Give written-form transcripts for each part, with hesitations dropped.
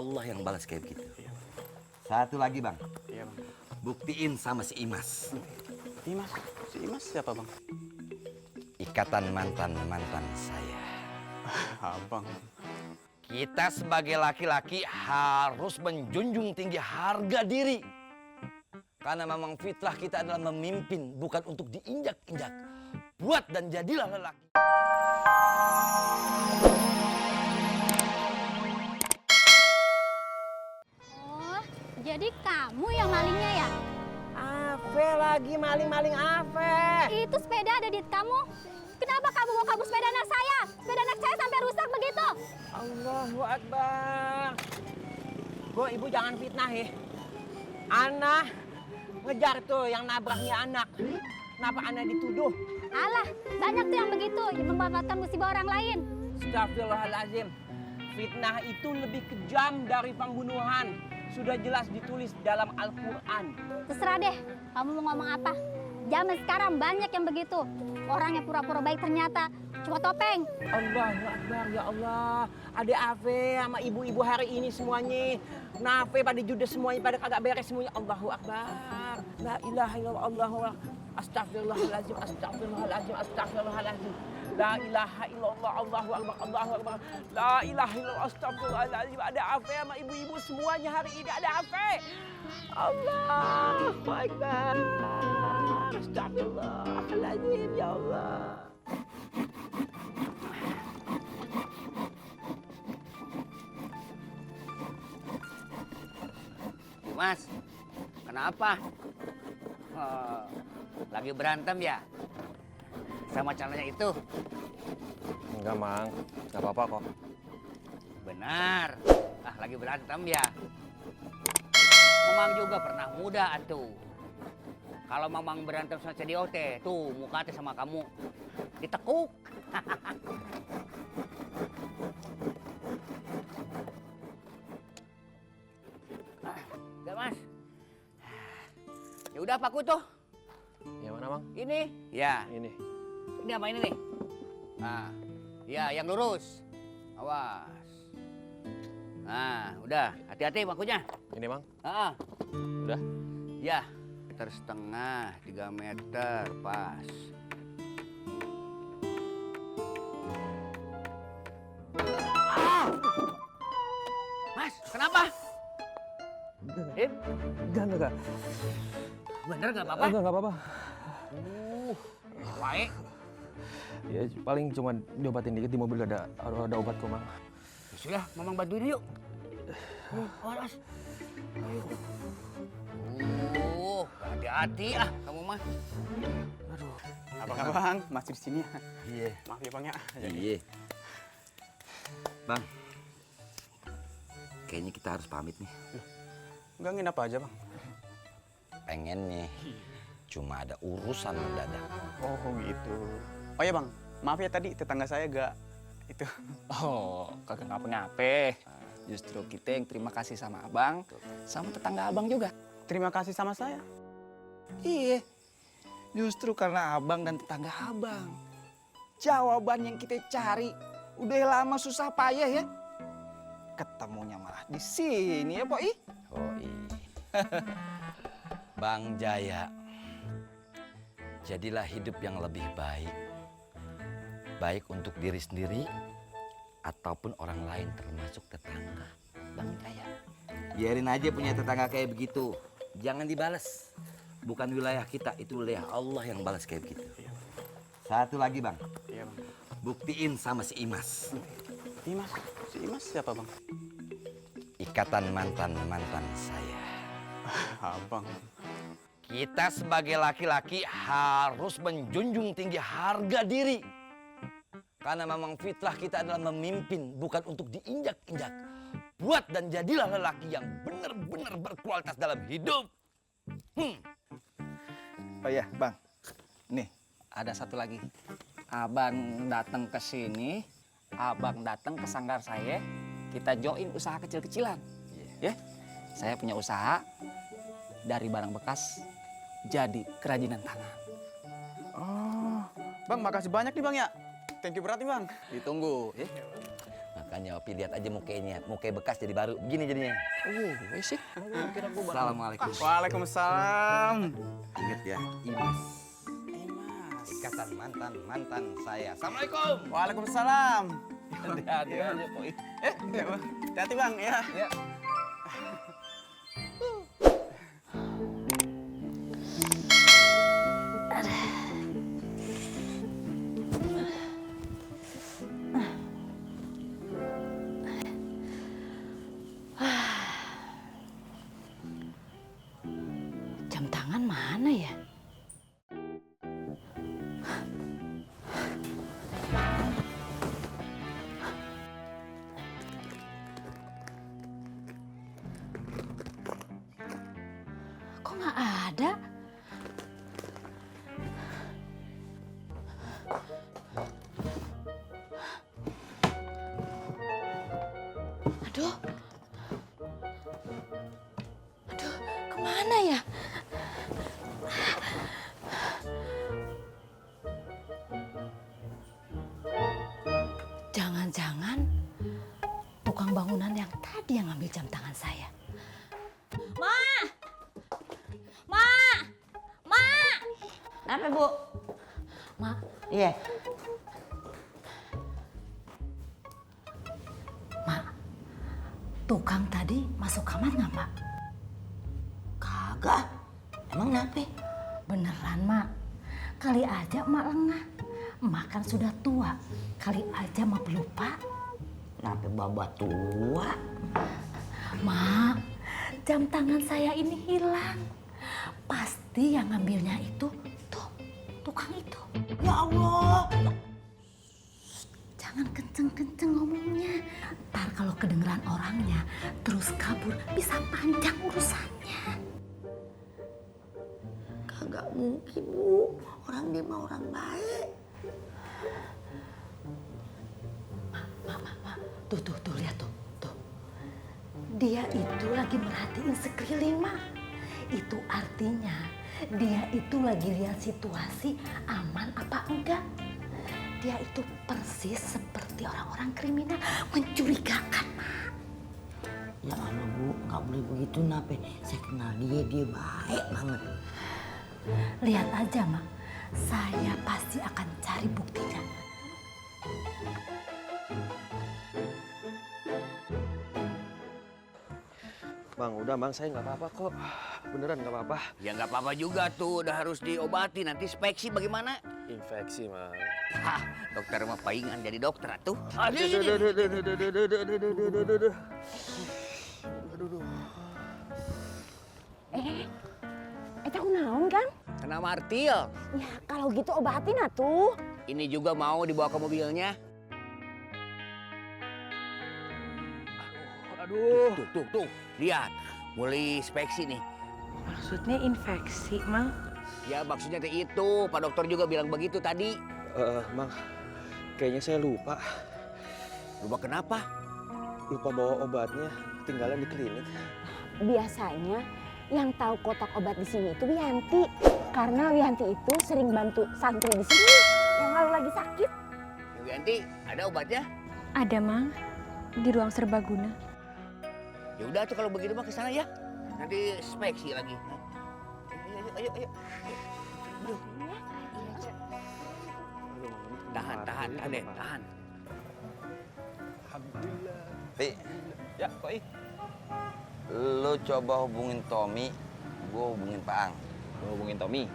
Allah yang balas kayak begitu. Satu lagi bang. Iya bang. Buktiin sama si Imas. Imas? Si Imas siapa bang? Ikatan mantan-mantan saya. Abang. Kita sebagai laki-laki harus menjunjung tinggi harga diri. Karena memang fitrah kita adalah memimpin, bukan untuk diinjak-injak. Buat dan jadilah lelaki. Oh, jadi kamu yang malingnya ya? Ave lagi maling-maling Ave. Itu sepeda ada di kamu. Kenapa kamu mau kabur sepeda anak saya? Sepeda anak saya sampai rusak begitu. Allahu Akbar. Bu, ibu jangan fitnah ya. Anak ngejar tuh yang nabraknya anak. Kenapa anak dituduh? Alah, banyak tuh yang begitu, yang memanfaatkan musibah orang lain. Astagfirullahaladzim. Fitnah itu lebih kejam dari pembunuhan. Sudah jelas ditulis dalam Al-Quran. Terserah deh, kamu mau ngomong apa. Zaman sekarang banyak yang begitu. Orang yang pura-pura baik ternyata cuma topeng. Allahu Akbar, ya Allah. Adik Ave sama ibu-ibu hari ini semuanya. Nafe pada judes semuanya, pada kagak beres semuanya. Allahu Akbar. La ilaha illallah, Allahu Akbar. Astagfirullahaladzim, astagfirullahaladzim, astagfirullahaladzim. La ilaha illallah, Allahu Akbar, Allahu Akbar. La ilaha illallah, astagfirullahaladzim. Ada Ave sama ibu-ibu semuanya hari ini. Ada Ave. Allahu Akbar. Astagfirullahaladzim, ya Allah. Mas, kenapa? Lagi berantem ya? Sama calonnya itu? Enggak mang, nggak apa-apa kok. Benar. Lagi berantem ya? Mamang juga pernah muda atuh. Kalau mamang berantem sama Cedio teh, tuh muka teh sama kamu ditekuk. Udah mas. Ya udah paku tuh. Yang mana mang? Ini. Ya. Ini. Ini apa ini nih? Nah, ya yang lurus. Awas. Nah, udah. Hati-hati pakunya. Ini mang? Udah? Ya, meter setengah, 3 meter, pas. Mas, kenapa? Enggak. Bener nggak apa-apa? Enggak apa-apa. Baik. Ya paling cuma diobatin dikit di mobil ada obat kok mang. Sudah, mamang bantuin yuk. Awas. Hati-hati kamu mah. Aduh. Abang, masih di sini ya? Iya. Maaf ya bang ya. Iya. Bang, kayaknya kita harus pamit nih. Enggak nginep aja bang. Pengen nih, cuma ada urusan mendadak. Oh gitu. Oh ya bang, maaf ya tadi tetangga saya gak itu. Oh, kagak ngapa-ngape. Justru kita yang terima kasih sama abang, sama tetangga abang juga. Terima kasih sama saya. Iya, justru karena abang dan tetangga abang. Jawaban yang kita cari udah lama susah payah ya. Ketemunya malah di sini ya, Poi. Oh iya. Bang Jaya, jadilah hidup yang lebih baik. Baik untuk diri sendiri ataupun orang lain termasuk tetangga. Bang Jaya. Biarin aja punya tetangga kayak begitu. Jangan dibales. Bukan wilayah kita, itu wilayah Allah yang balas kayak begitu. Satu lagi bang. Iya bang. Buktiin sama si Imas. Imas? Si Imas siapa bang? Ikatan mantan-mantan saya. Abang. Kita sebagai laki-laki harus menjunjung tinggi harga diri. Karena memang fitrah kita adalah memimpin, bukan untuk diinjak-injak. Buat dan jadilah lelaki yang benar-benar berkualitas dalam hidup. Oh iya, Bang. Nih, ada satu lagi. Abang datang ke sini, abang datang ke sanggar saya, kita join usaha kecil-kecilan. Ya, saya punya usaha dari barang bekas jadi kerajinan tangan. Oh, bang makasih banyak nih bang ya. Thank you berat nih bang. Ditunggu, ya. Makanya Opi lihat aja mukanya, muka bekas jadi baru. Gini jadinya. Sih. Assalamualaikum. Waalaikumsalam. Ingat ya, Imas. Ikatan mantan saya. Assalamualaikum. Waalaikumsalam. Hati-hati aja, Poi. Hati-hati bang ya. Jam tangan mana ya? Kok nggak ada? Aduh. Aduh, kemana ya? Jangan-jangan tukang bangunan yang tadi yang ngambil jam tangan saya. Ma! Ma! Ma! Apa Bu? Ma, Iya. Ma, tukang tadi masuk kamar nggak, Mak? Kagak. Emang kenapa? Beneran, Mak. Kali aja Mak lengah. Mak kan sudah tua. Kali aja Mak pelupa. Kenapa babat tua? Mak, jam tangan saya ini hilang. Pasti yang ngambilnya itu tuh, tukang itu. Ya Allah. Jangan kenceng-kenceng ngomongnya. Ntar kalau kedengeran orangnya terus kabur bisa panjang urusannya. Kagak mungkin Bu. Orang dia mah orang baik. Tuh, lihat tuh. Dia itu lagi merhatiin sekeliling, Mak. Itu artinya dia itu lagi lihat situasi aman apa enggak. Dia itu persis seperti orang-orang kriminal mencurigakan, Mak. Ya Allah Bu, nggak boleh begitu nape. Saya kenal dia baik banget. Lihat aja, Mak. Saya pasti akan cari buktinya. Bang, udah Bang, saya nggak apa-apa kok. Beneran nggak apa-apa. Ya nggak apa-apa juga tuh, udah harus diobati. Nanti speksi bagaimana? Infeksi, Bang. Hah, dokter mah palingan jadi dokter atuh. Eta kunaon kan? Kena martil. Ya kalau gitu obatin atuh. Ini juga mau dibawa ke mobilnya. Aduh. Tuh. Lihat, mulai speksi nih. Maksudnya infeksi, Mang? Ya maksudnya teh itu, Pak Dokter juga bilang begitu tadi. Bang, kayaknya saya lupa. Lupa kenapa? Lupa bawa obatnya, ketinggalan di klinik. Biasanya yang tahu kotak obat di sini itu Wianti. Karena Wianti itu sering bantu santri di sini yang lalu lagi sakit. Bu Yanti, ada obatnya? Ada, Mang. Di ruang serbaguna. Ya udah tuh kalau begitu mah ke sana ya. Nanti speksi lagi. Ayo. Aduh. Tahan deh, tahan. Alhamdulillah. Pi, Ya, Koi. lu coba hubungin Tommy, gua hubungin Pak Ang. Mau hubungin Tommy.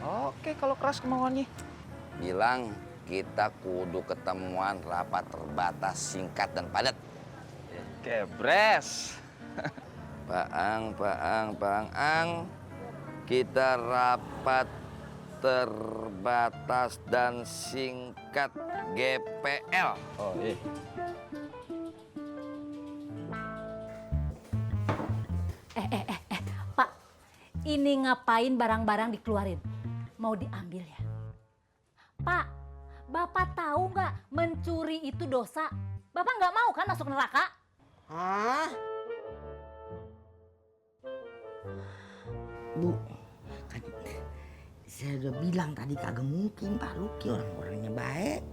Oke, kalau keras kemauannya. Bilang kita kudu ketemuan rapat terbatas, singkat dan padat. Kebres. Pak Ang, kita rapat terbatas dan singkat GPL. Oh, iya. Pak, ini ngapain barang-barang dikeluarin? Mau diambil ya? Pak, Bapak tahu nggak mencuri itu dosa? Bapak nggak mau kan masuk neraka? Hah? Bu, kan saya udah bilang tadi kagak mungkin Pak Luki orang-orangnya baik.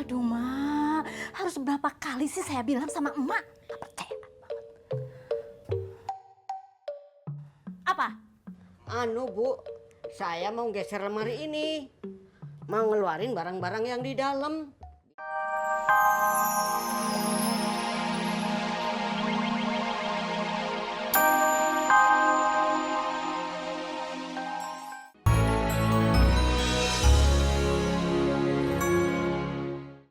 Aduh, Mak. Harus berapa kali sih saya bilang sama emak? Gak percaya banget. Apa? Anu Bu, saya mau geser lemari ini. Mau ngeluarin barang-barang yang di dalam.